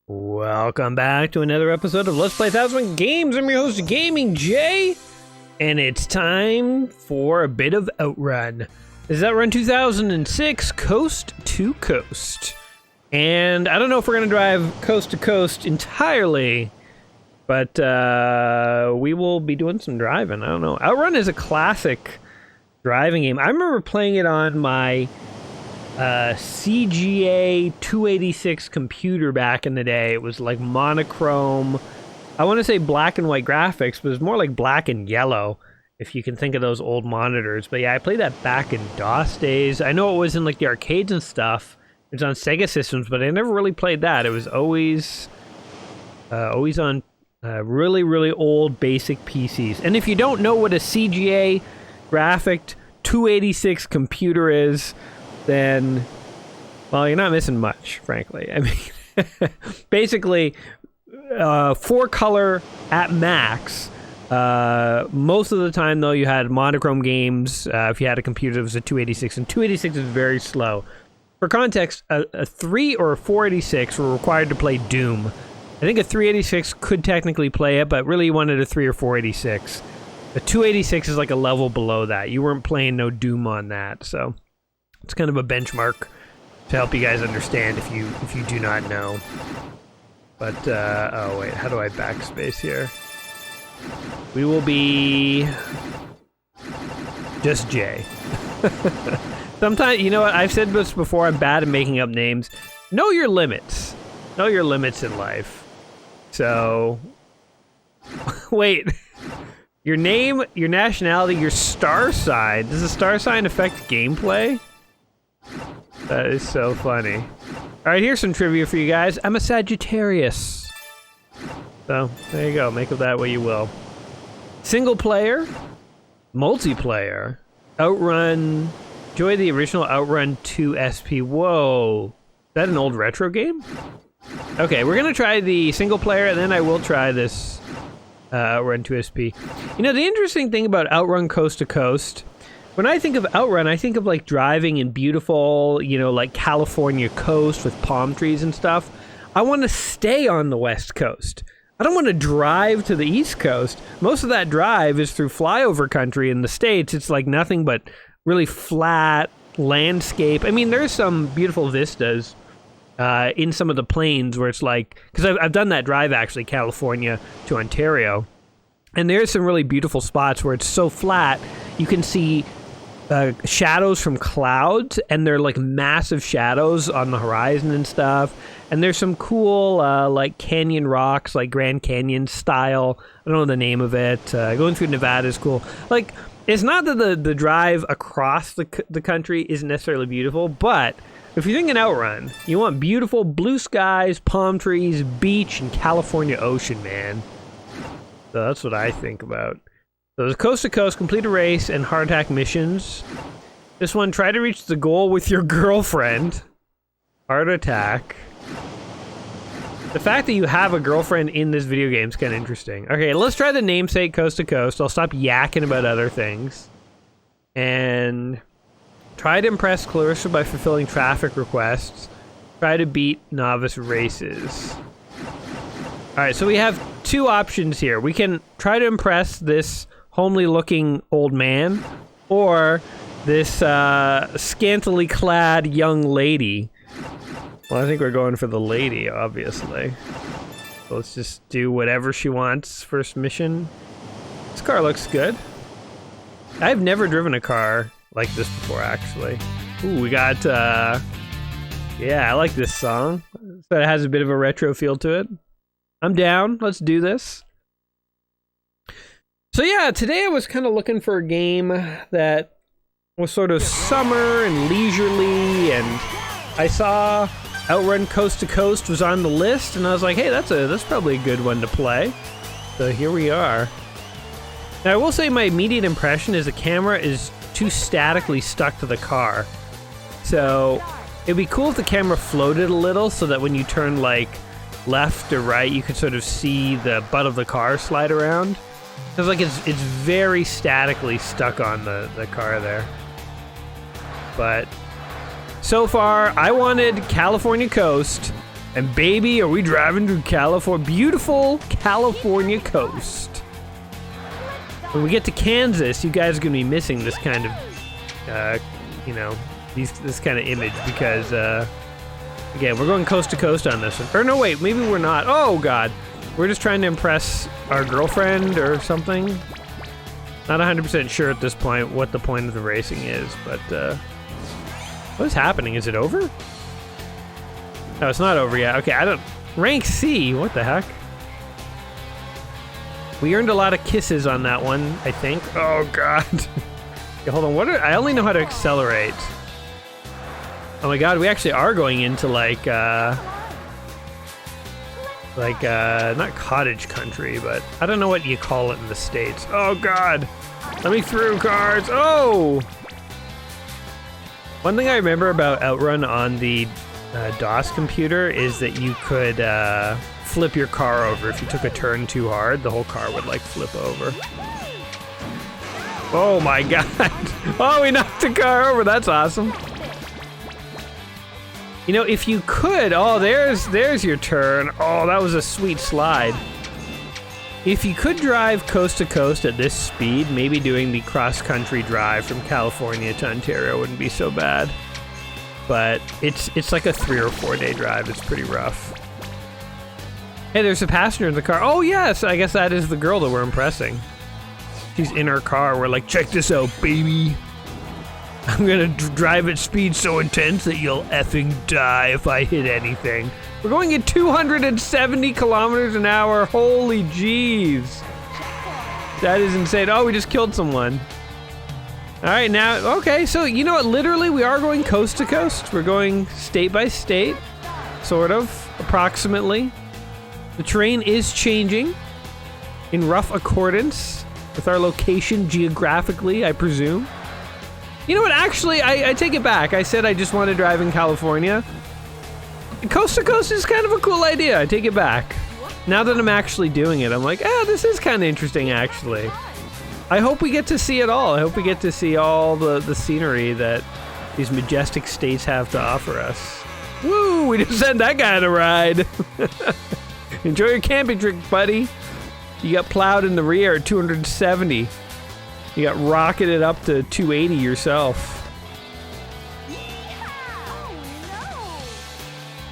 Welcome back to another episode of Let's Play OutRun Games. I'm your host, Gaming Jay, and it's time for a bit of OutRun. This is OutRun 2006, Coast to Coast. And I don't know if we're going to drive coast to coast entirely, but we will be doing some driving. I don't know. OutRun is a classic driving game. I remember playing it on my CGA 286 computer back in the day. It was like monochrome. I want to say black and white graphics, but it was more like black and yellow, if you can think of those old monitors. But yeah, I played that back in DOS days. I know it was in like the arcades and stuff. It was on Sega systems, but I never really played that. It was always on really, really old basic PCs. And if you don't know what a CGA graphic 286 computer is, then, well, you're not missing much, frankly. I mean, basically, 4-color at max. Most of the time, though, you had monochrome games. If you had a computer that was a 286, and 286 is very slow. For context, a 3 or a 486 were required to play Doom. I think a 386 could technically play it, but really you wanted a 3 or 486. A 286 is like a level below that. You weren't playing no Doom on that, so it's kind of a benchmark to help you guys understand if you do not know. But oh wait, how do I backspace here? We will be just Jay. Sometimes, you know what, I've said this before, I'm bad at making up names. Know your limits. Know your limits in life. So, wait. Your name, your nationality, your star sign. Does the star sign affect gameplay? That is so funny. Alright, here's some trivia for you guys. I'm a Sagittarius. So, there you go. Make of that what you will. Single player, multiplayer, OutRun. Enjoy the original OutRun 2 SP. Whoa. Is that an old retro game? Okay, we're gonna try the single player, and then I will try this OutRun 2 SP. You know, the interesting thing about OutRun Coast to Coast, when I think of OutRun, I think of like driving in beautiful, you know, like California coast with palm trees and stuff. I want to stay on the West Coast. I don't want to drive to the East Coast. Most of that drive is through flyover country in the States. It's like nothing but really flat landscape. I mean, there's some beautiful vistas in some of the plains where it's like, because I've done that drive actually, California to Ontario, and there's some really beautiful spots where it's so flat you can see shadows from clouds, and they're like massive shadows on the horizon and stuff. And there's some cool like canyon rocks, like Grand Canyon style. I don't know the name of it. Going through Nevada is cool. Like, it's not that the drive across the country isn't necessarily beautiful, but if you're thinking OutRun, you want beautiful blue skies, palm trees, beach, and California ocean, man. So that's what I think about. So there's Coast to Coast, complete a race, and heart attack missions. This one, try to reach the goal with your girlfriend. Heart attack. The fact that you have a girlfriend in this video game is kind of interesting. Okay, let's try the namesake Coast to Coast. I'll stop yakking about other things. And try to impress Clarissa by fulfilling traffic requests. Try to beat novice races. Alright, so we have two options here. We can try to impress this homely looking old man, or this scantily clad young lady. Well, I think we're going for the lady, obviously. So let's just do whatever she wants. First mission. This car looks good. I've never driven a car like this before, actually. Ooh, we got, yeah, I like this song. So it has a bit of a retro feel to it. I'm down. Let's do this. So yeah, today I was kind of looking for a game that was sort of summer and leisurely, and I saw OutRun Coast to Coast was on the list, and I was like, hey, that's probably a good one to play. So here we are. Now I will say my immediate impression is the camera is too statically stuck to the car. So it'd be cool if the camera floated a little so that when you turn like left or right, you could sort of see the butt of the car slide around. Feels like it's very statically stuck on the car there. But so far, I wanted California coast, and baby, are we driving through California? Beautiful California coast. When we get to Kansas, you guys are gonna be missing this kind of, you know, this kind of image because, again, we're going coast to coast on this one. Or no, wait, maybe we're not. Oh God, we're just trying to impress our girlfriend or something. Not 100% sure at this point what the point of the racing is, but what is happening? Is it over? No, it's not over yet. Okay, I don't. Rank C. What the heck? We earned a lot of kisses on that one, I think. Oh God. Okay, hold on. I only know how to accelerate. Oh my God, we actually are going into like not cottage country, but I don't know what you call it in the States. Oh God. Let me through, cars. Oh. One thing I remember about OutRun on the DOS computer is that you could flip your car over. If you took a turn too hard, the whole car would like flip over. Oh my God. Oh, we knocked the car over. That's awesome. You know, if you could, oh, there's your turn. Oh, that was a sweet slide. If you could drive coast to coast at this speed, maybe doing the cross-country drive from California to Ontario wouldn't be so bad. But it's like a 3 or 4 day drive. It's pretty rough. Hey, there's a passenger in the car. Oh yes, I guess that is the girl that we're impressing. She's in her car. We're like, check this out, baby. I'm gonna drive at speed so intense that you'll effing die if I hit anything. We're going at 270 kilometers an hour. Holy jeez. That is insane. Oh, we just killed someone. All right, now, okay, so you know what? Literally, we are going coast to coast. We're going state by state, sort of, approximately. The terrain is changing in rough accordance with our location geographically, I presume. You know what? Actually, I take it back. I said I just want to drive in California. Coast to coast is kind of a cool idea. I take it back. Now that I'm actually doing it, I'm like, this is kind of interesting, actually. I hope we get to see it all. I hope we get to see all the scenery that these majestic states have to offer us. Woo! We just sent that guy on a ride. Enjoy your camping trip, buddy. You got plowed in the rear at 270. You got rocketed up to 280 yourself.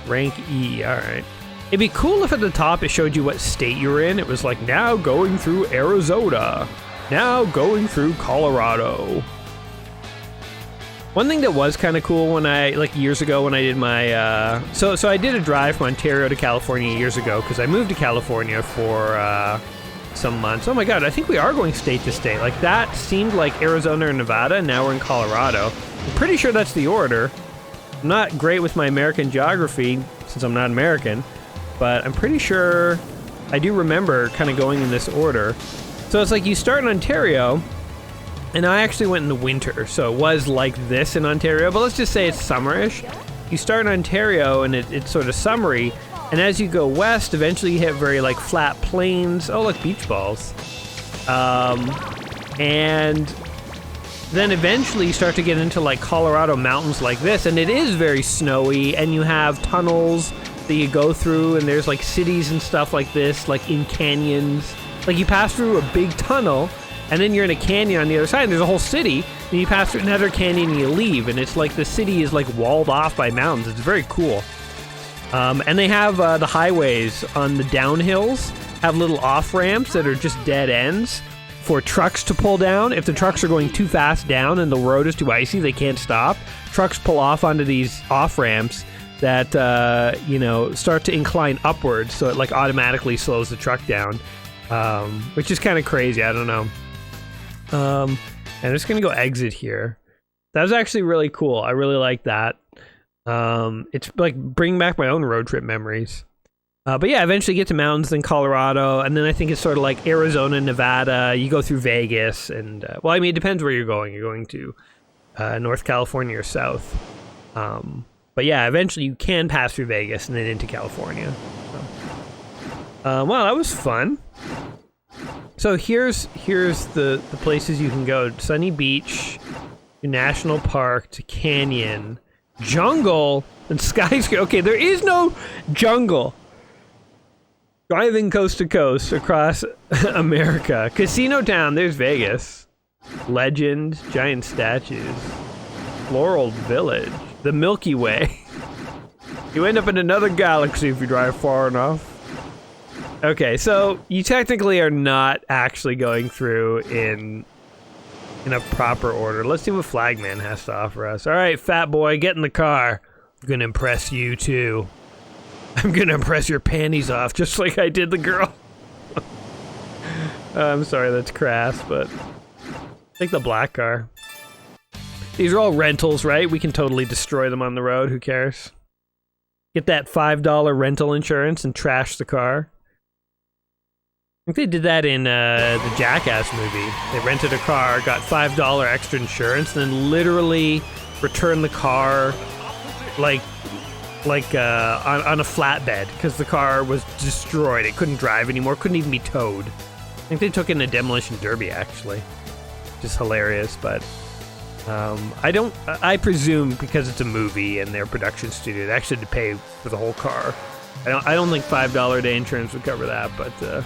Rank E, alright. It'd be cool if at the top it showed you what state you were in. It was like, now going through Arizona. Now going through Colorado. One thing that was kind of cool when like years ago when I did my, so I did a drive from Ontario to California years ago because I moved to California for some months. Oh my God, I think we are going state to state. Like that seemed like Arizona or Nevada, and now we're in Colorado. I'm pretty sure that's the order. I'm not great with my American geography since I'm not American, but I'm pretty sure I do remember kind of going in this order. So it's like you start in Ontario, and I actually went in the winter, so it was like this in Ontario, but let's just say it's summerish. You start in Ontario, and it's sort of summery, and as you go west, eventually you hit very like flat plains. Oh, look, beach balls. And then eventually you start to get into like Colorado mountains like this, and it is very snowy, and you have tunnels that you go through, and there's like cities and stuff like this, like in canyons. Like you pass through a big tunnel, and then you're in a canyon on the other side, and there's a whole city, and you pass through another canyon and you leave, and it's like the city is like walled off by mountains. It's very cool. And they have the highways on the downhills have little off-ramps that are just dead ends for trucks to pull down. If the trucks are going too fast down and the road is too icy, they can't stop. Trucks pull off onto these off-ramps that, you know, start to incline upwards, so it like automatically slows the truck down, which is kind of crazy. I don't know. And I'm just gonna go exit here. That was actually really cool. I really like that. It's like bringing back my own road trip memories. But yeah, eventually get to mountains in Colorado, and then I think it's sort of like Arizona, Nevada. You go through Vegas, and well, I mean, it depends where you're going. You're going to North California or South. But yeah, eventually you can pass through Vegas and then into California. So. Well, that was fun. So here's the places you can go: Sunny Beach, to National Park, to Canyon, Jungle, and Skyscraper. Okay, there is no jungle. Driving coast to coast across America. Casino Town, there's Vegas. Legend, giant statues. Floral Village, the Milky Way. You end up in another galaxy if you drive far enough. Okay, so you technically are not actually going through in a proper order. Let's see what Flagman has to offer us. All right, fat boy, get in the car. I'm gonna impress you too. I'm gonna impress your panties off just like I did the girl. I'm sorry, that's crass, but take the black car. These are all rentals, right? We can totally destroy them on the road. Who cares? Get that $5 rental insurance and trash the car. I think they did that in the Jackass movie. They rented a car, got $5 extra insurance, and then literally returned the car like on a flatbed because the car was destroyed. It couldn't drive anymore, couldn't even be towed. I think they took it in a demolition derby, actually. Just hilarious, but I presume because it's a movie and their production studio, they actually had to pay for the whole car. I don't think $5 a day insurance would cover that, but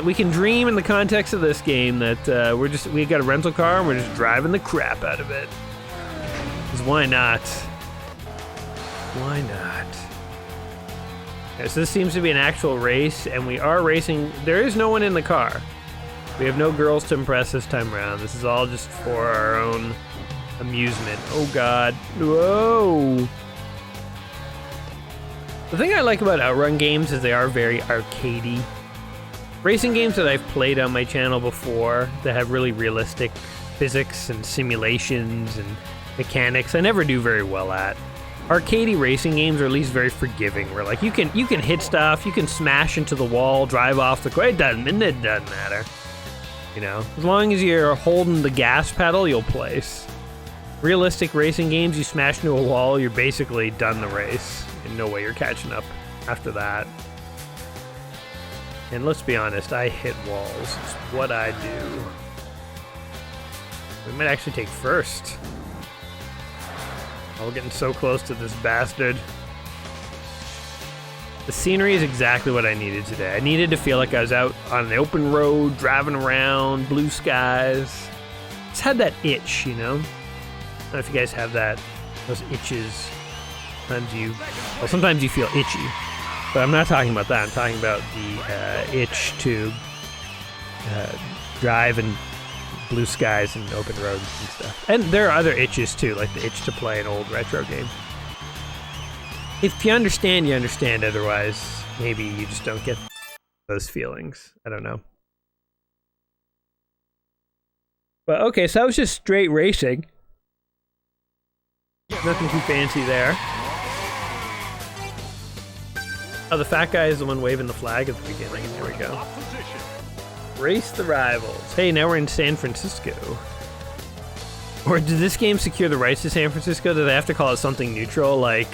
we can dream in the context of this game that we got a rental car and we're just driving the crap out of it. 'Cause why not? Why not? Okay, so this seems to be an actual race, and we are racing. There is no one in the car. We have no girls to impress this time around. This is all just for our own amusement. Oh god. Whoa! The thing I like about OutRun games is they are very arcadey. Racing games that I've played on my channel before that have really realistic physics and simulations and mechanics, I never do very well at. Arcadey racing games are at least very forgiving, where like you can hit stuff, you can smash into the wall, drive off the course. It doesn't matter. You know, as long as you're holding the gas pedal, you'll place. Realistic racing games, you smash into a wall, you're basically done the race. In no way you're catching up after that. And let's be honest, I hit walls. It's what I do. We might actually take first. Oh, we're getting so close to this bastard. The scenery is exactly what I needed today. I needed to feel like I was out on an open road, driving around, blue skies. It's had that itch, you know? I don't know if you guys have that, those itches. Sometimes you feel itchy. But I'm not talking about that. I'm talking about the itch to drive in blue skies and open roads and stuff. And there are other itches too, like the itch to play an old retro game. If you understand, you understand. Otherwise, maybe you just don't get those feelings. I don't know. But okay, so that was just straight racing. Nothing too fancy there. Oh, the fat guy is the one waving the flag at the beginning. There we go. Race the rivals. Hey, now we're in San Francisco. Or did this game secure the rights to San Francisco? Did they have to call it something neutral, like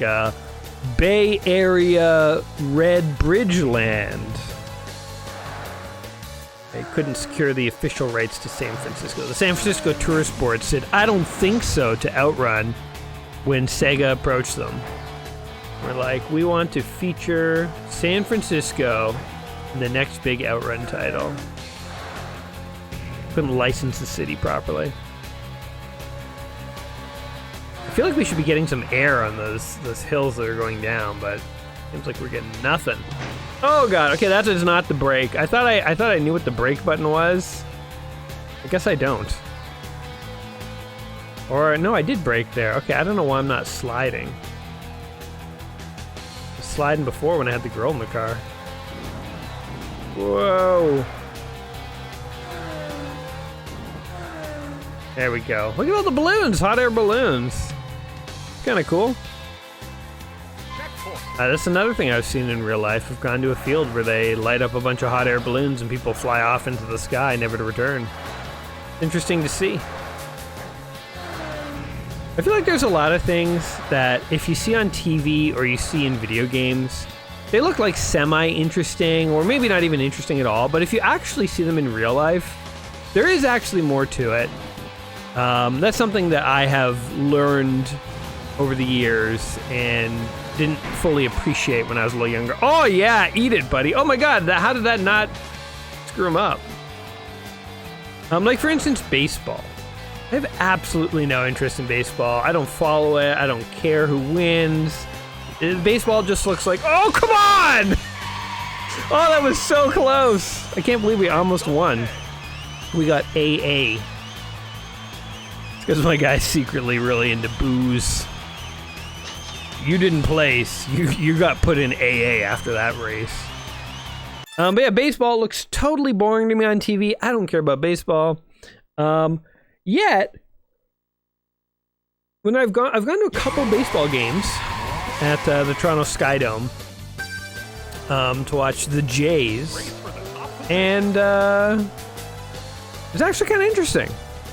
Bay Area Red Bridge Land? They couldn't secure the official rights to San Francisco. The San Francisco Tourist Board said, I don't think so, to OutRun when Sega approached them. We're like, we want to feature San Francisco in the next big OutRun title. Couldn't license the city properly. I feel like we should be getting some air on those hills that are going down, but seems like we're getting nothing. Oh god, okay, that is not the brake. I thought I knew what the brake button was. I guess I don't. Or no, I did brake there. Okay, I don't know why I'm not sliding. I was sliding before when I had the girl in the car. Whoa. There we go. Look at all the balloons, hot air balloons. Kind of cool. That's another thing I've seen in real life. I've gone to a field where they light up a bunch of hot air balloons and people fly off into the sky, never to return. Interesting to see. I feel like there's a lot of things that if you see on TV or you see in video games, they look like semi-interesting, or maybe not even interesting at all, but if you actually see them in real life, there is actually more to it. That's something that I have learned over the years and didn't fully appreciate when I was a little younger. Oh yeah, eat it, buddy. Oh my god, how did that not screw him up? Like for instance, baseball. I have absolutely no interest in baseball. I don't follow it. I don't care who wins. Baseball just looks like, oh, come on! Oh, that was so close. I can't believe we almost won. We got AA. It's because my guy's secretly really into booze. You didn't place. You got put in AA after that race. But yeah, baseball looks totally boring to me on TV. I don't care about baseball. Yet, when I've gone to a couple baseball games at the Toronto Sky Dome to watch the Jays, and it's actually kind of interesting.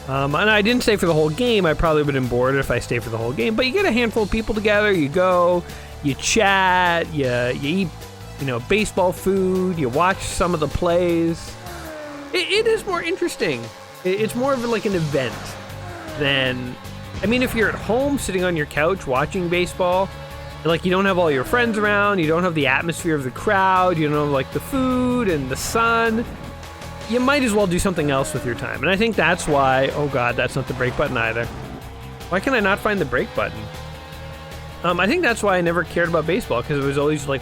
And I didn't stay for the whole game. I probably would have been bored if I stayed for the whole game. But you get a handful of people together. You go, you chat, you eat, baseball food. You watch some of the plays. It is more interesting. It's more of like an event than. I mean, if you're at home sitting on your couch watching baseball, like you don't have all your friends around, you don't have the atmosphere of the crowd, you don't have like the food and the sun, you might as well do something else with your time. And I think that's why, oh god, that's not the break button either. Why can I not find the break button? I think that's why I never cared about baseball, because it was always like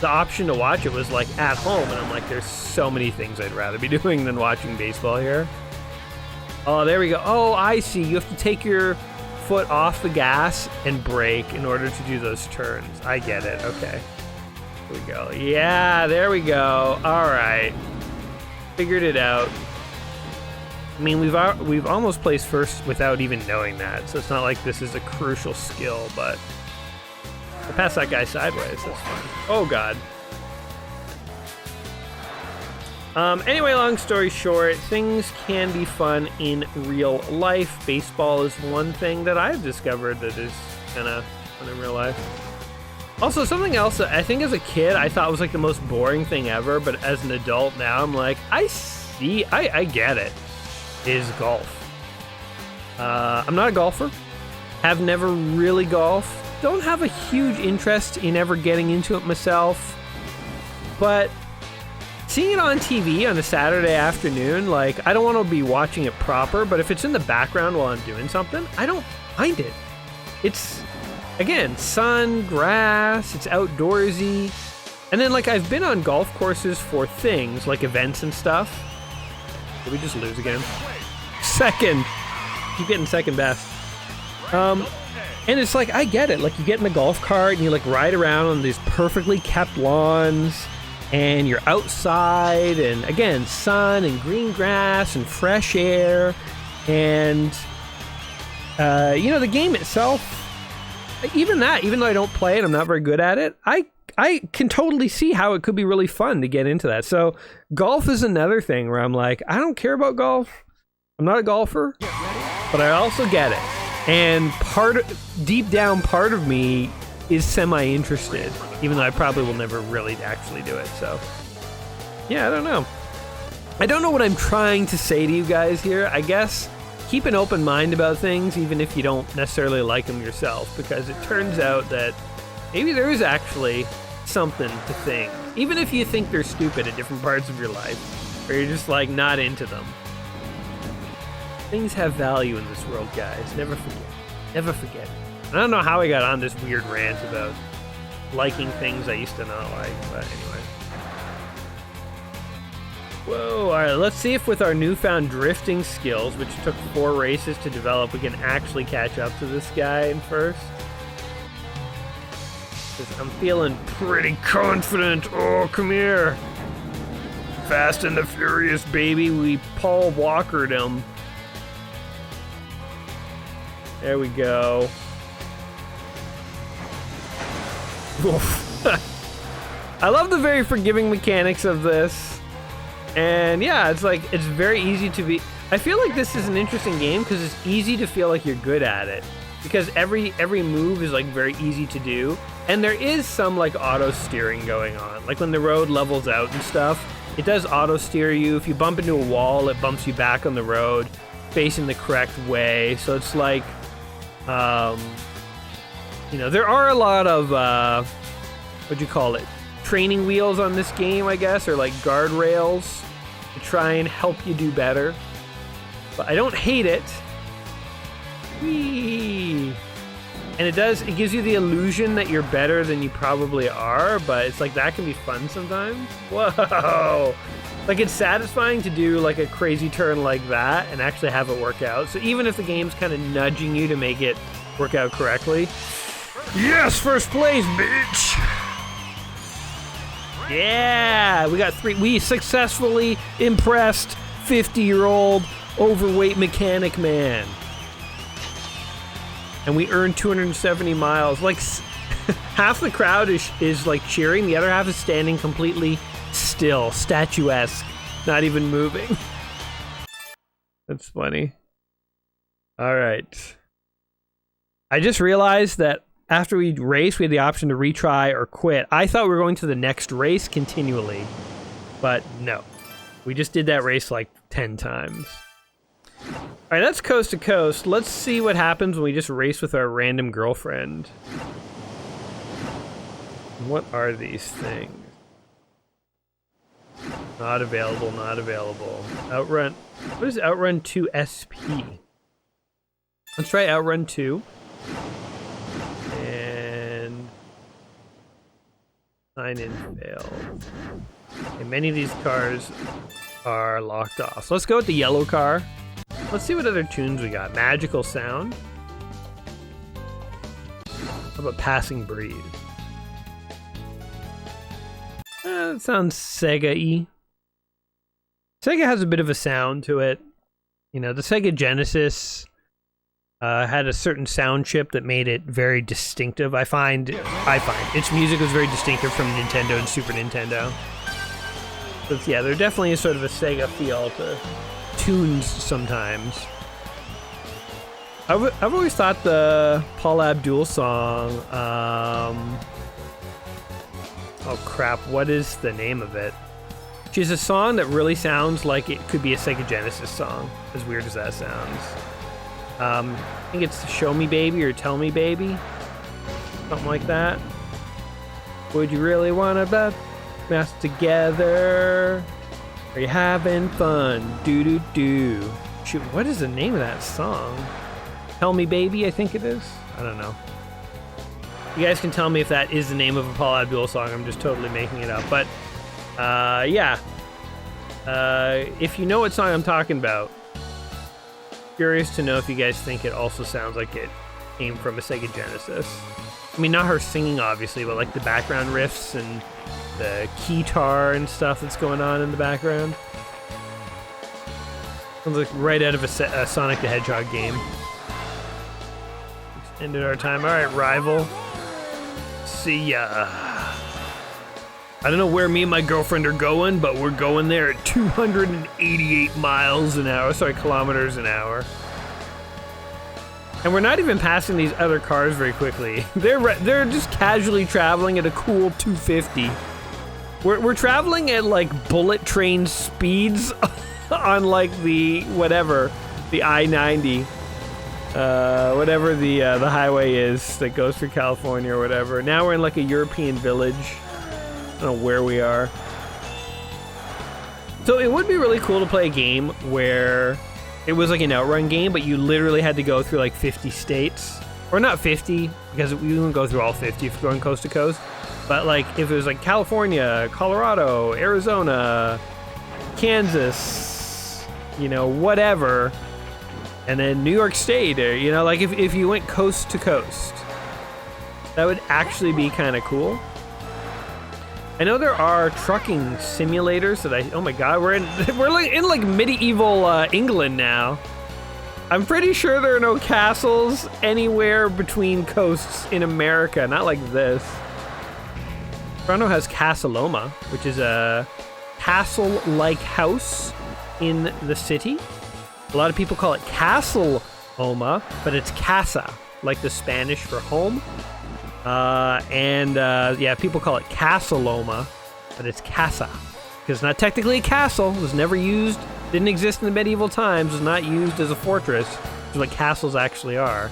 the option to watch it was like at home, and I'm like, there's so many things I'd rather be doing than watching baseball here. Oh, there we go. Oh, I see. You have to take your foot off the gas and brake in order to do those turns. I get it. Okay. Here we go. Yeah, there we go. All right. Figured it out. I mean, we've almost placed first without even knowing that, so it's not like this is a crucial skill, but I passed that guy sideways. That's fine. Oh, God. Anyway, long story short, things can be fun in real life. Baseball is one thing that I've discovered that is kind of fun in real life. Also, something else that I think as a kid I thought was like the most boring thing ever, but as an adult now I'm like, I get it, is golf. I'm not a golfer. Have never really golfed. Don't have a huge interest in ever getting into it myself. But seeing it on TV on a Saturday afternoon, like, I don't want to be watching it proper, but if it's in the background while I'm doing something, I don't mind it. It's, again, sun, grass, it's outdoorsy. And then, like, I've been on golf courses for things, like events and stuff. Did we just lose again? Second. Keep getting second best. And it's like, I get it. Like, you get in a golf cart and you, like, ride around on these perfectly kept lawns. And you're outside, and again, sun and green grass and fresh air, and the game itself. Even though I don't play it, I'm not very good at it. I can totally see how it could be really fun to get into that. So golf is another thing where I'm like, I don't care about golf. I'm not a golfer, but I also get it. And deep down, part of me is semi-interested, even though I probably will never really actually do it. So, yeah, I don't know. I don't know what I'm trying to say to you guys here. I guess keep an open mind about things, even if you don't necessarily like them yourself, because it turns out that maybe there is actually something to things, even if you think they're stupid at different parts of your life, or you're just like not into them. Things have value in this world, guys. Never forget. Never forget. I don't know how I got on this weird rant about liking things I used to not like, but anyway. Whoa, alright, let's see if with our newfound drifting skills, which took 4 races to develop, we can actually catch up to this guy in first. Because I'm feeling pretty confident. Oh, come here. Fast and the Furious, baby. We Paul Walkered him. There we go. I love the very forgiving mechanics of this, and yeah, it's like it's very easy to be. I feel like this is an interesting game because it's easy to feel like you're good at it, because every move is like very easy to do, And there is some like auto steering going on. Like when the road levels out and stuff, it does auto steer you. If you bump into a wall, it bumps you back on the road facing the correct way. So it's like, you know, there are a lot of, what'd you call it? Training wheels on this game, I guess, or like guardrails to try and help you do better. But I don't hate it. Whee! And it gives you the illusion that you're better than you probably are, but it's like that can be fun sometimes. Whoa! Like it's satisfying to do like a crazy turn like that and actually have it work out. So even if the game's kind of nudging you to make it work out correctly. Yes, first place, bitch! Yeah, we got 3. We successfully impressed 50-year-old overweight mechanic man. And we earned 270 miles. Like, half the crowd is like cheering, the other half is standing completely still, statuesque, not even moving. That's funny. All right. I just realized that after we race, we had the option to retry or quit. I thought we were going to the next race continually, but no. We just did that race like 10 times. All right, that's coast to coast. Let's see what happens when we just race with our random girlfriend. What are these things? Not available, not available. OutRun. What is OutRun 2 SP? Let's try OutRun 2. And sign in failed. Okay, many of these cars are locked off. So let's go with the yellow car. Let's see what other tunes we got. Magical Sound. How about Passing Breeze? That sounds Sega-y. Sega has a bit of a sound to it. You know, the Sega Genesis had a certain sound chip that made it very distinctive. I find its music was very distinctive from Nintendo and Super Nintendo. So yeah, there definitely is sort of a Sega feel to tunes sometimes. I've always thought the Paula Abdul song, oh crap, what is the name of it? She's a song that really sounds like it could be a Sega Genesis song, as weird as that sounds. I think it's Show Me Baby or Tell Me Baby, something like that. Would you really want to mess together? Are you having fun? Do. Shoot, what is the name of that song? Tell Me Baby, I think it is. I don't know. You guys can tell me if that is the name of a Paula Abdul song. I'm just totally making it up. But, yeah. If you know what song I'm talking about, curious to know if you guys think it also sounds like it came from a Sega Genesis. I mean, not her singing, obviously, but like the background riffs and the keytar and stuff that's going on in the background. Sounds like right out of a Sonic the Hedgehog game. Extended our time. All right, rival. See ya. I don't know where me and my girlfriend are going, but we're going there at 288 miles an hour. Sorry, kilometers an hour. And we're not even passing these other cars very quickly. They're just casually traveling at a cool 250. We're traveling at like bullet train speeds on like the whatever, the I-90, whatever the highway is that goes through California or whatever. Now we're in like a European village. I don't know where we are. So it would be really cool to play a game where it was like an OutRun game, but you literally had to go through like 50 states. Or not 50, because we wouldn't go through all 50 if you're going coast to coast. But like if it was like California, Colorado, Arizona, Kansas, you know, whatever, and then New York State, or, you know, like if you went coast to coast, that would actually be kind of cool. I know there are trucking simulators that oh my god, we're in like medieval England now. I'm pretty sure there are no castles anywhere between coasts in America, not like this. Toronto has Casaloma, which is a castle-like house in the city. A lot of people call it Castle Oma, but it's casa, like the Spanish for home. Yeah, people call it Casaloma, but it's Casa. Because it's not technically a castle, was never used, didn't exist in the medieval times, was not used as a fortress, which is what castles actually are.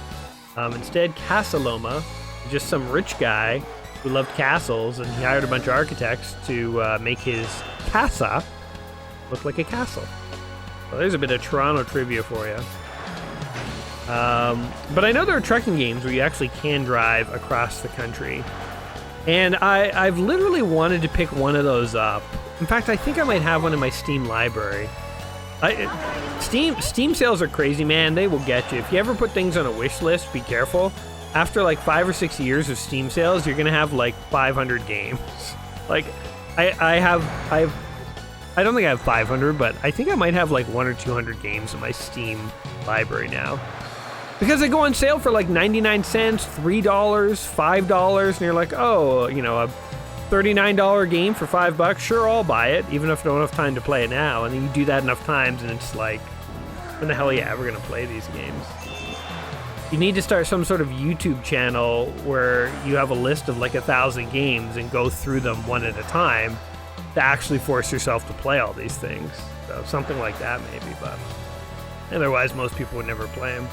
Instead, Casaloma, just some rich guy who loved castles, and he hired a bunch of architects to make his casa look like a castle. So there's a bit of Toronto trivia for you. But I know there are trucking games where you actually can drive across the country. And I've literally wanted to pick one of those up. In fact, I think I might have one in my Steam library. Steam sales are crazy, man. They will get you. If you ever put things on a wish list, be careful. After like 5 or 6 years of Steam sales, you're gonna have like 500 games. Like, I don't think I have 500, but I think I might have like 100 or 200 games in my Steam library now. Because they go on sale for like 99 cents, $3, $5, and you're like, oh, you know, a $39 game for $5, sure, I'll buy it, even if I don't have time to play it now. And then you do that enough times, and it's like, when the hell are you ever gonna play these games? You need to start some sort of YouTube channel where you have a list of like 1,000 games and go through them one at a time to actually force yourself to play all these things. So something like that maybe, but otherwise most people would never play them.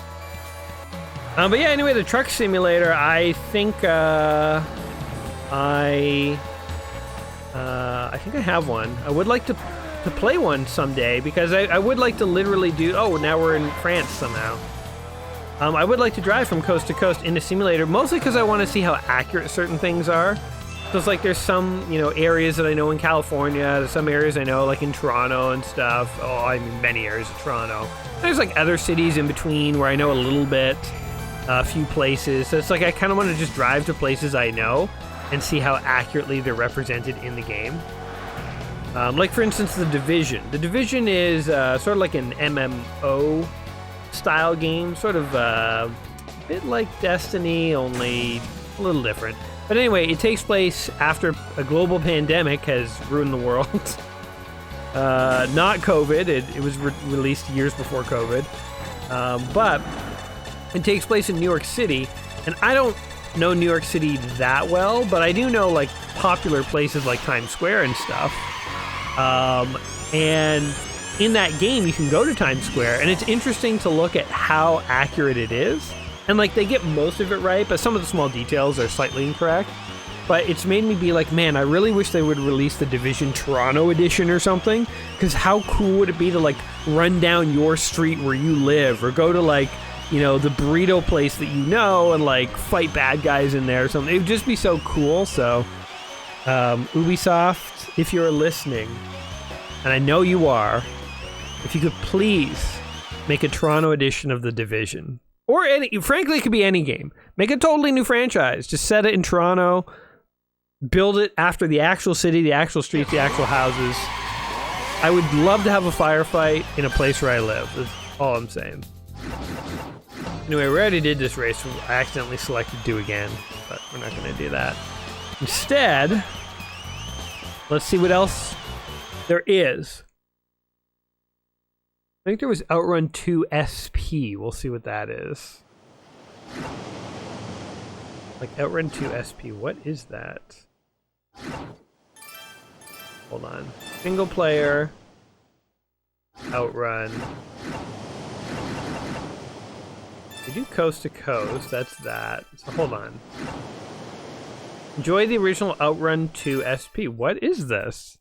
But yeah, anyway, the truck simulator, I think I think I have one. I would like to play one someday, because I would like to literally do, oh, now we're in France somehow. I would like to drive from coast to coast in a simulator, mostly because I want to see how accurate certain things are. So it's like there's some, you know, areas that I know in California, there's some areas I know like in Toronto and stuff. Oh, I mean many areas of Toronto. There's like other cities in between where I know a little bit, a few places. So it's like I kind of want to just drive to places I know and see how accurately they're represented in the game. Like for instance, The Division. The Division is sort of like an MMO style game, sort of a bit like Destiny, only a little different. But anyway, it takes place after a global pandemic has ruined the world. Not COVID, it was released years before COVID. But it takes place in New York City, and I don't know New York City that well, but I do know like popular places like Times Square and stuff. And in that game, you can go to Times Square, and it's interesting to look at how accurate it is. And like they get most of it right, but some of the small details are slightly incorrect. But it's made me be like, man, I really wish they would release the Division Toronto edition or something. Because how cool would it be to like run down your street where you live, or go to like, you know, the burrito place that you know and like fight bad guys in there or something. It would just be so cool. So Ubisoft, if you're listening, and I know you are, if you could please make a Toronto edition of The Division. Or frankly, it could be any game. Make a totally new franchise. Just set it in Toronto, build it after the actual city, the actual streets, the actual houses. I would love to have a firefight in a place where I live. That's all I'm saying. Anyway, we already did this race. I accidentally selected do again, but we're not going to do that. Instead, let's see what else there is. I think there was OutRun 2 SP. We'll see what that is. Like OutRun 2 SP. What is that? Hold on. Single player. OutRun. We do coast to coast. That's that. So hold on. Enjoy the original OutRun 2 SP. What is this?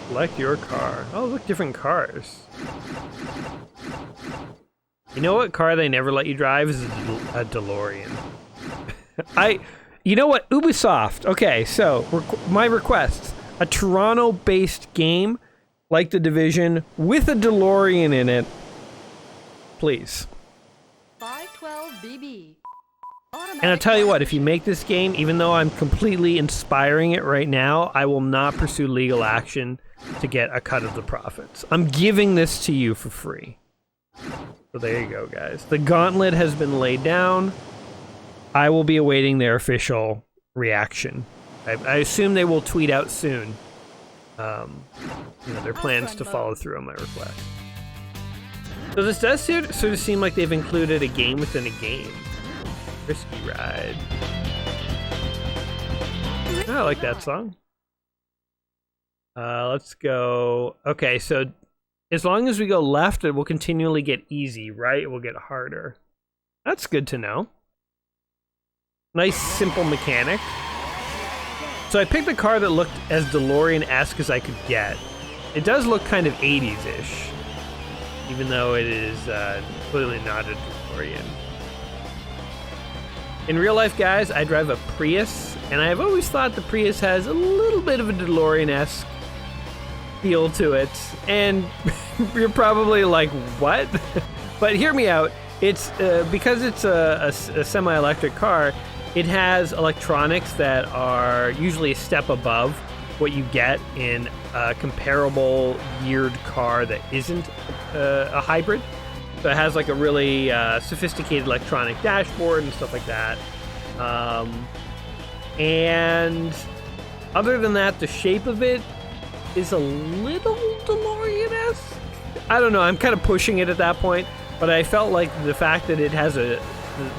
Select your car. Oh, look, different cars. You know what car they never let you drive is a DeLorean. You know what? Ubisoft. Okay, so my request: a Toronto-based game like The Division with a DeLorean in it, please. 512BB. And I'll tell you what, if you make this game, even though I'm completely inspiring it right now, I will not pursue legal action to get a cut of the profits. I'm giving this to you for free. So there you go, guys. The gauntlet has been laid down. I will be awaiting their official reaction. I assume they will tweet out soon. Their plans to follow through on my request. So this does sort of seem like they've included a game within a game. Risky Ride. I like that song. Let's go. Okay, so as long as we go left, it will continually get easy, right? It will get harder. That's good to know. Nice, simple mechanic. So I picked a car that looked as DeLorean-esque as I could get. It does look kind of 80s-ish, even though it is clearly not a DeLorean. In real life, guys, I drive a Prius, and I've always thought the Prius has a little bit of a DeLorean-esque feel to it. And you're probably like, what? But hear me out. It's because it's a semi-electric car, it has electronics that are usually a step above what you get in a comparable geared car that isn't a hybrid. So it has like a really sophisticated electronic dashboard and stuff like that. And other than that, the shape of it is a little DeLorean-esque. I don't know, I'm kind of pushing it at that point, but I felt like the fact that it has a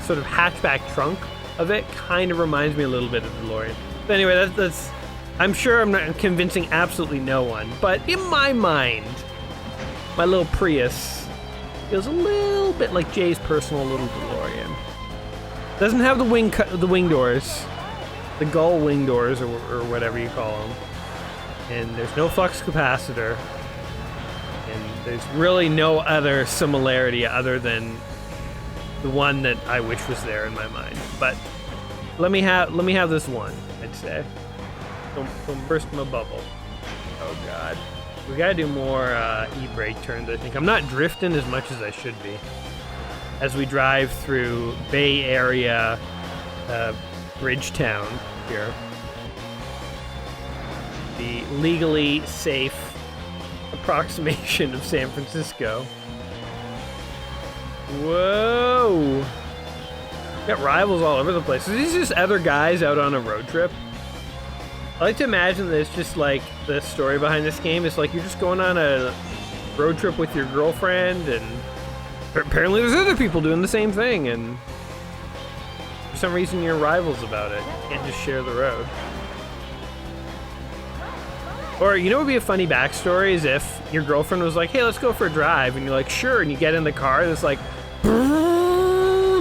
sort of hatchback trunk of it kind of reminds me a little bit of DeLorean. But anyway, that's I'm sure I'm not convincing absolutely no one, but in my mind, my little Prius feels a little bit like Jay's personal little DeLorean. Doesn't have the wing doors, the gull wing doors, or whatever you call them. And there's no flux capacitor. And there's really no other similarity other than the one that I wish was there in my mind. But let me have this one, I'd say. Don't burst my bubble. Oh god. We gotta do more e-brake turns, I think. I'm not drifting as much as I should be. As we drive through Bay Area, Bridgetown here. The legally safe approximation of San Francisco. Whoa! Got rivals all over the place. Are these just other guys out on a road trip? I like to imagine that it's just like the story behind this game is like you're just going on a road trip with your girlfriend, and apparently there's other people doing the same thing, and for some reason you're rivals about it. You can't just share the road. Or, you know what would be a funny backstory is if your girlfriend was like, hey, let's go for a drive, and you're like, sure, and you get in the car, and it's like,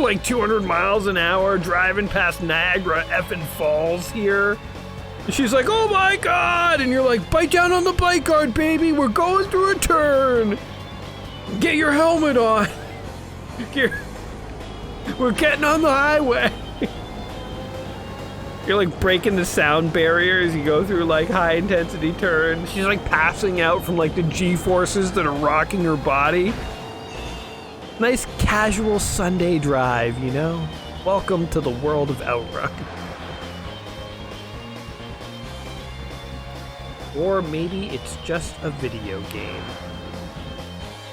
like 200 miles an hour, driving past Niagara effing Falls here. And she's like, oh my god, and you're like, bite down on the bike guard, baby, we're going through a turn. Get your helmet on. We're getting on the highway. You're like breaking the sound barrier as you go through like high intensity turns. She's like passing out from like the G-forces that are rocking her body. Nice casual Sunday drive, you know? Welcome to the world of OutRun. Or maybe it's just a video game.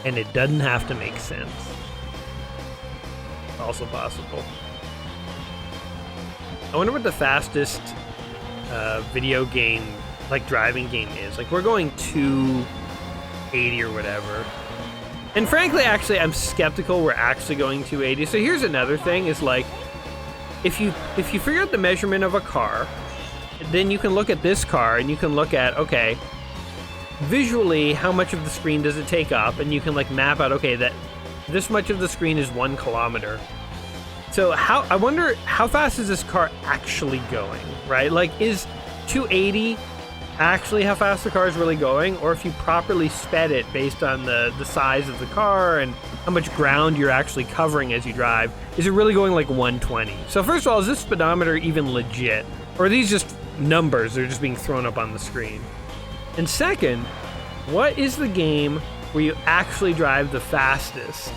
And it doesn't have to make sense. Also possible. I wonder what the fastest video game, like driving game is. Like we're going 280 or whatever. And frankly, actually, I'm skeptical we're actually going 280. So here's another thing is like, if you figure out the measurement of a car, then you can look at this car and you can look at, okay, visually, how much of the screen does it take up? And you can like map out, okay, that this much of the screen is 1 kilometer. So I wonder how fast is this car actually going, right? Like, is 280 actually how fast the car is really going? Or if you properly sped it based on the size of the car and how much ground you're actually covering as you drive, is it really going like 120? So first of all, is this speedometer even legit? Or are these just numbers that are just being thrown up on the screen? And second, what is the game where you actually drive the fastest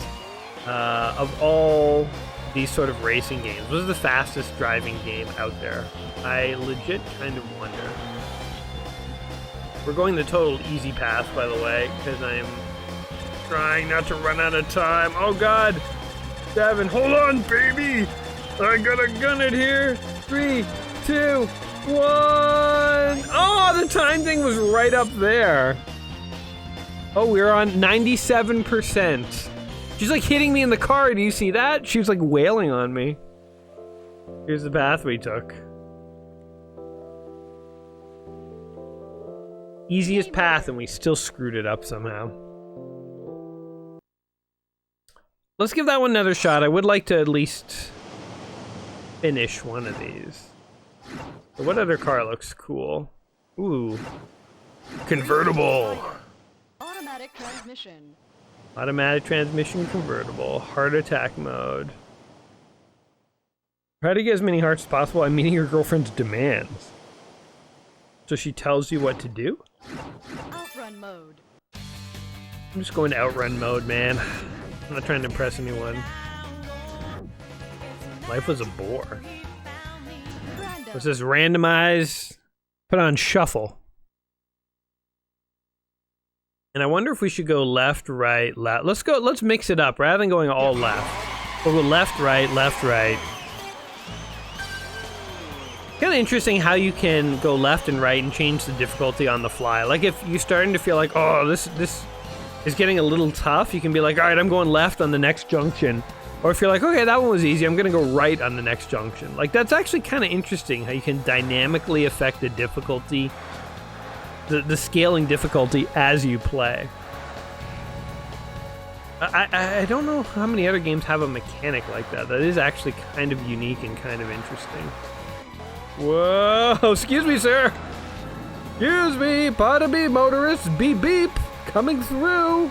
of all these sort of racing games? What is the fastest driving game out there? I legit kind of wonder. We're going the total easy path, by the way, because I'm trying not to run out of time. Oh god! Devin, hold on, baby! I gotta gun it here. 3, 2, 1. Oh, the time thing was right up there. Oh, we're on 97%. She's like hitting me in the car. Do you see that? She was like wailing on me. Here's the path we took. Easiest path, and we still screwed it up somehow. Let's give that one another shot. I would like to at least finish one of these. So what other car looks cool? Ooh. Convertible. Automatic transmission. Automatic transmission convertible. Heart attack mode. Try to get as many hearts as possible. I'm meeting your girlfriend's demands. So she tells you what to do? OutRun mode. I'm just going to outrun mode, man. I'm not trying to impress anyone. Life was a bore. What's this? Randomize. Put on shuffle. And I wonder if we should go left, right, left. Let's mix it up rather than going all left. We'll go left, right, left, right. Kind of interesting how you can go left and right and change the difficulty on the fly. Like if you're starting to feel like, oh, this is getting a little tough, you can be like, all right, I'm going left on the next junction. Or if you're like, okay, that one was easy, I'm gonna go right on the next junction. Like that's actually kind of interesting how you can dynamically affect the difficulty, the scaling difficulty as you play. I don't know how many other games have a mechanic like that. That is actually kind of unique and kind of interesting. Whoa, excuse me, sir. Excuse me, pardon me, motorist, beep beep, coming through.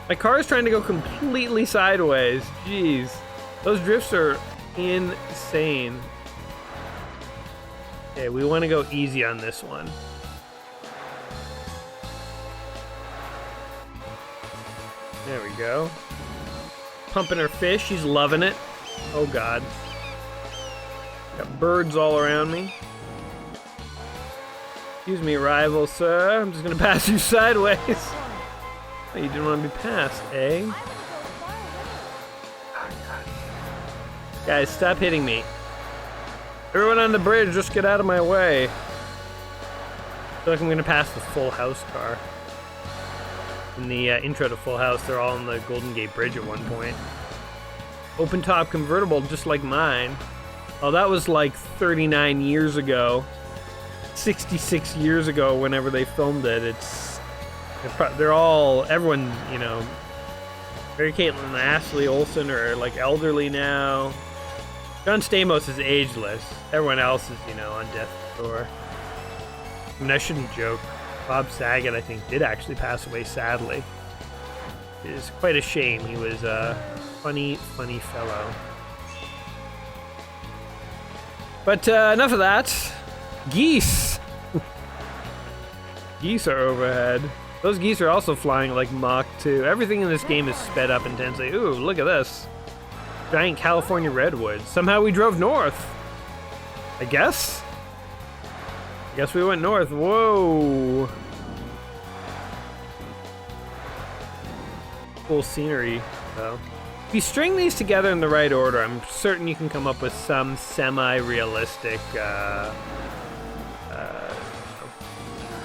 My car is trying to go completely sideways. Jeez, those drifts are insane. Okay, we want to go easy on this one. There we go. Pumping her fish, she's loving it. Oh God. Got birds all around me. Excuse me, rival, sir. I'm just gonna pass you sideways. Oh, you didn't want to be passed, eh? Oh, God. Guys, stop hitting me. Everyone on the bridge, just get out of my way. I feel like I'm gonna pass the Full House car. In the intro to Full House, they're all on the Golden Gate Bridge at one point. Open top convertible, just like mine. Oh, that was like 39 years ago. 66 years ago, whenever they filmed it. They're all, everyone, you know, Mary Caitlin and Ashley Olsen are like elderly now. John Stamos is ageless. Everyone else is, you know, on death's door. I mean, I shouldn't joke. Bob Saget, I think, did actually pass away, sadly. It is quite a shame. He was a funny, funny fellow. But enough of that. Geese. Geese are overhead. Those geese are also flying like Mach 2. Everything in this game is sped up intensely. Ooh, look at this. Giant California redwoods. Somehow we drove north. I guess we went north. Whoa. Cool scenery, though. If you string these together in the right order, I'm certain you can come up with some semi-realistic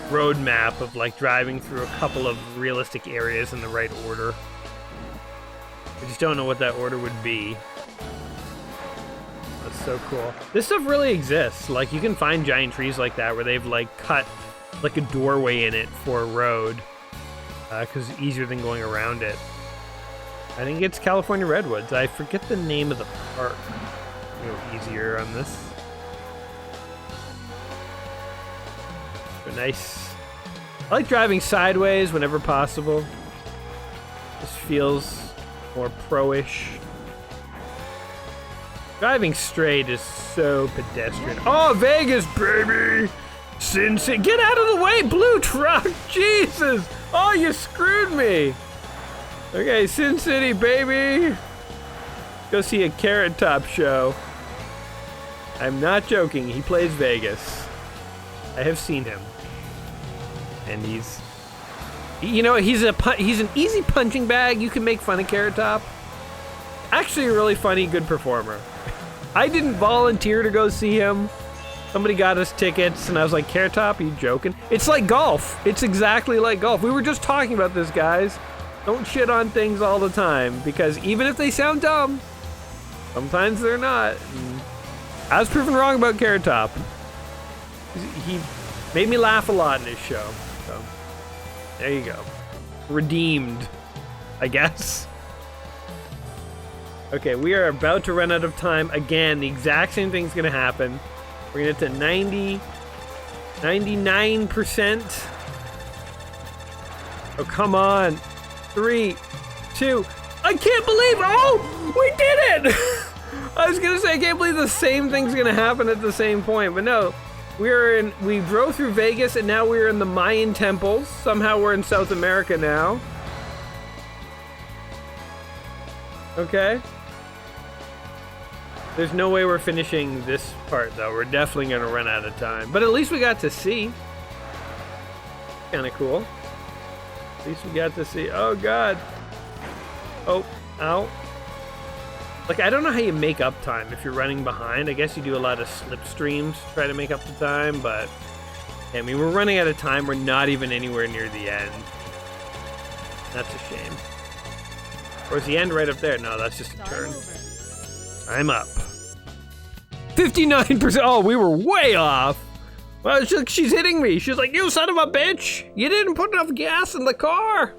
roadmap of like driving through a couple of realistic areas in the right order. I just don't know what that order would be. That's so cool. This stuff really exists. Like you can find giant trees like that where they've like cut like a doorway in it for a road because it's easier than going around it. I think it's California Redwoods. I forget the name of the park. Go easier on this. But nice. I like driving sideways whenever possible. This feels more pro-ish. Driving straight is so pedestrian. Oh, Vegas, baby! Sin City. Get out of the way, blue truck! Jesus! Oh, you screwed me! Okay, Sin City, baby! Go see a Carrot Top show. I'm not joking, he plays Vegas. I have seen him. And he's... You know, he's an easy punching bag. You can make fun of Carrot Top. Actually a really funny, good performer. I didn't volunteer to go see him. Somebody got us tickets, and I was like, Carrot Top, are you joking? It's like golf. It's exactly like golf. We were just talking about this, guys. Don't shit on things all the time, because even if they sound dumb, Sometimes they're not. And I was proven wrong about Carrot Top. He made me laugh a lot in his show. So, there you go. Redeemed, I guess. Okay, we are about to run out of time again. The exact same thing's gonna happen. We're gonna get to 99%. Oh, come on. 3, 2. I can't believe, oh, we did it! I was gonna say, I can't believe the same thing's gonna happen at the same point, but no. We drove through Vegas and now we're in the Mayan temples. Somehow we're in South America now. Okay. There's no way we're finishing this part though. We're definitely gonna run out of time. But at least we got to see. Kinda cool. At least we got to see. Oh god. Oh, ow. Like, I don't know how you make up time if you're running behind. I guess you do a lot of slipstreams to try to make up the time, but I mean, we're running out of time. We're not even anywhere near the end. That's a shame. Or is the end right up there? No, that's just a turn. I'm up. 59%. Oh, we were way off. Well, she's hitting me. She's like, you son of a bitch. You didn't put enough gas in the car.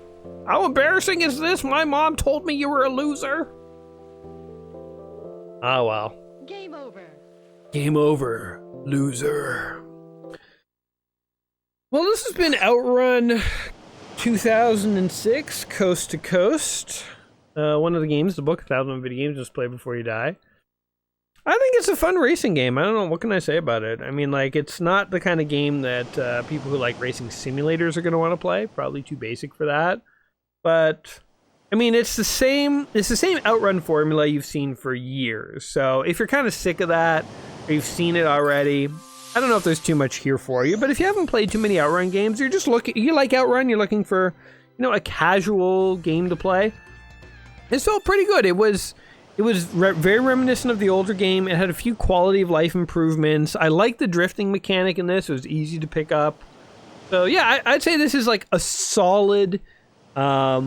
How embarrassing is this? My mom told me you were a loser. Oh, well. Game over. Game over, loser. Well, this has been OutRun 2006, Coast to Coast. One of the games, the book, 1,000 Video Games, Just Play Before You Die. I think it's a fun racing game. I don't know, what can I say about it? I mean, like, it's not the kind of game that people who like racing simulators are going to want to play. Probably too basic for that. But I mean, it's the same OutRun formula you've seen for years. So if you're kind of sick of that, or you've seen it already, I don't know if there's too much here for you. But if you haven't played too many OutRun games, you're just looking, you like OutRun, you're looking for, you know, a casual game to play. It felt pretty good. It was very reminiscent of the older game. It had a few quality of life improvements. I like the drifting mechanic in this. It was easy to pick up. So yeah, I'd say this is like a solid, I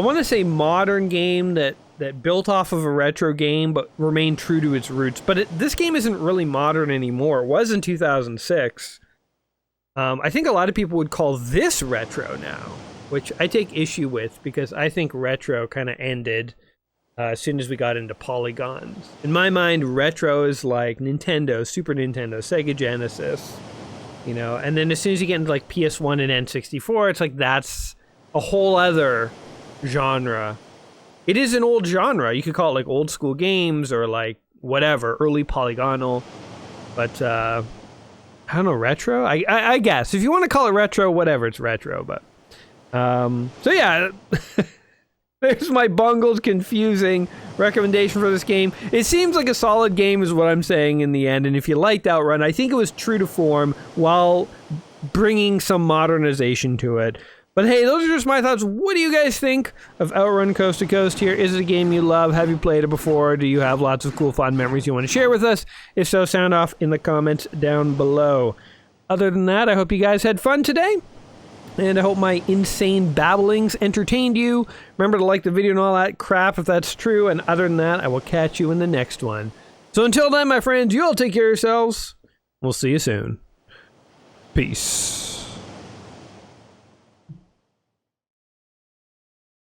want to say modern game that built off of a retro game but remained true to its roots. But this game isn't really modern anymore. It was in 2006. I think a lot of people would call this retro now, which I take issue with because I think retro kind of ended as soon as we got into polygons. In my mind, retro is like Nintendo, Super Nintendo, Sega Genesis, you know, and then as soon as you get into like PS1 and N64, it's like that's a whole other genre. It is an old genre. You could call it like old school games or like whatever, early polygonal, but I don't know, retro? I guess. If you want to call it retro, whatever, it's retro, but so yeah, there's my bungled, confusing recommendation for this game. It seems like a solid game is what I'm saying in the end, and if you liked OutRun, I think it was true to form while bringing some modernization to it. But hey, those are just my thoughts. What do you guys think of OutRun Coast to Coast here? Is it a game you love? Have you played it before? Do you have lots of cool, fun memories you want to share with us? If so, sound off in the comments down below. Other than that, I hope you guys had fun today. And I hope my insane babblings entertained you. Remember to like the video and all that crap if that's true. And other than that, I will catch you in the next one. So until then, my friends, you all take care of yourselves. We'll see you soon. Peace.